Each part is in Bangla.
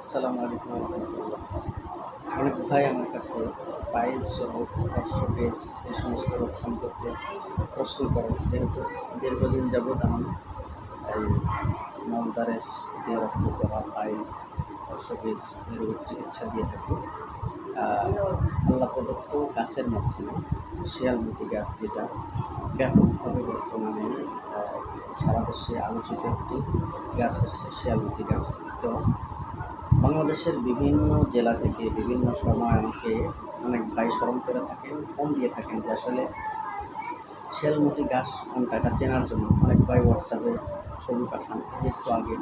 আসসালামু আলাইকুম রহমতুল্লাহ। অনেক ভাই আমার কাছে পাইলস সহ অর্শোকেস এই সমস্ত রোগ সম্পর্কে প্রশ্ন করেন, যেহেতু দীর্ঘদিন যাবৎ আমি এই মলদ্বারের দিয়ে রক্ত করা পাইলস অর্শোকেস এই রোগের চিকিৎসা দিয়ে থাকি। আল্লাহ প্রদত্ত গাছের মাধ্যমে শিয়ালমতি গাছ, যেটা ব্যাপকভাবে বর্তমানে সারা দেশে আলোচিত একটি গাছ হচ্ছে শিয়ালমতি গাছ। তো বাংলাদেশের বিভিন্ন জেলা থেকে বিভিন্ন সময় আমাকে অনেক ভাই স্মরণ করে থাকেন, ফোন দিয়ে থাকেন যে আসলে শিয়ালমতি গাছ কোনটা, এটা চেনার জন্য অনেক ভাই হোয়াটসঅ্যাপে ছবি পাঠান। এই যে একটু আগে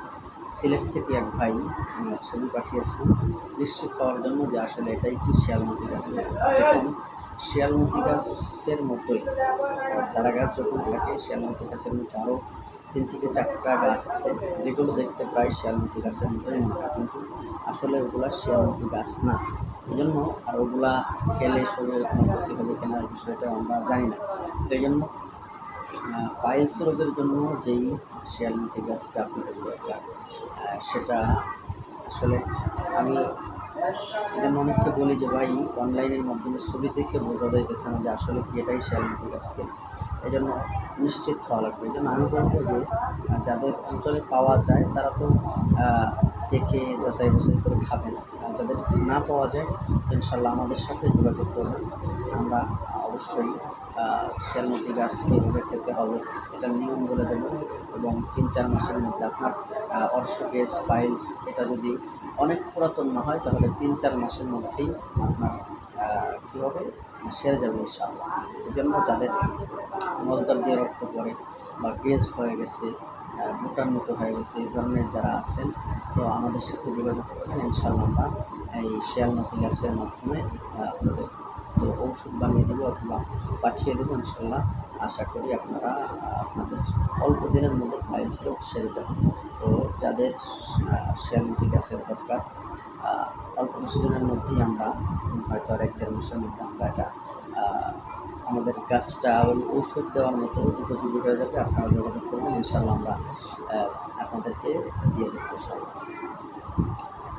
সিলেট থেকে এক ভাই ছবি পাঠিয়েছেন নিশ্চিত হওয়ার জন্য যে আসলে এটাই কি শিয়ালমতি গাছ। দেখুন, শিয়ালমতি গাছের মতোই চারা গাছ যখন থাকে, শিয়ালমতি গাছের মতো আরও 3 থেকে 4টা গাছ আছে যেগুলো দেখতে প্রায় শিয়ালমতি গাছের মতোই মোটা, কিন্তু আসলে ওগুলা শিয়ালমতি গাছ না। এই জন্য আর ওগুলা খেলে শরীরে কোনো ক্ষতি হবে কিনা এই বিষয়টা আমরা জানি না। এই জন্য পাইলস রোগের জন্য যেই শিয়ালমতি গাছটা আপনাদের দরকার, সেটা আসলে আমি এই জন্য অনেককে বলি যে ভাই, অনলাইনের মাধ্যমে ছবি দেখে বোঝা যাইতেছে না যে আসলে কি এটাই শিয়ালমতি গাছকে। এই জন্য নিশ্চিত হওয়া লাগবে। এই জন্য আমি বলবো যে যাদের অঞ্চলে পাওয়া যায় তারা তো দেখে যাচাই বাছাই করে খাবেন, আর যাদের না পাওয়া যায় ইনশাল্লাহ আমাদের সাথে যোগাযোগ করবেন। আমরা অবশ্যই শিয়ালমতি গাছ কীভাবে খেতে হবে এটার নিয়ম বলে দেবো, এবং 3-4 মাসের মধ্যে আপনার অর্শোকেস পাইলস এটা যদি অনেক পুরাতন না হয় তাহলে 3-4 মাসের মধ্যেই আপনার কী হবে, সেরে যাবে ইনশাআল্লাহ। এই জন্য যাদের মলদ্বার দিয়ে রক্ত পড়ে বা গ্যাস হয়ে গেছে, মোটার মতো হয়ে গেছে, এই ধরনের যারা আছেন, তো আমাদের সাথে যোগাযোগ করবেন। ইনশাআল্লাহ আমরা এই শিয়ালমতি গাছের মাধ্যমে আপনাদের ঔষধ বানিয়ে দেবো অথবা পাঠিয়ে দেবো ইনশাআল্লাহ। আশা করি আপনারা আপনাদের অল্প দিনের মধ্যে পাইলস রোগ সেরে যাবে। তো যাদের শিয়ালমতি গাছের দরকার, অল্প কিছুদিনের মধ্যেই আমরা হয়তো আর 1-1.5 মাসের মধ্যে আমরা এটা আমাদের গাছটা ওই ঔষধ দেওয়ার মতো উপযোগী হয়ে যাবে। আপনারা যোগাযোগ করবেন, ইনশাআল্লাহ আমরা আপনাদেরকে দিয়ে দেবো।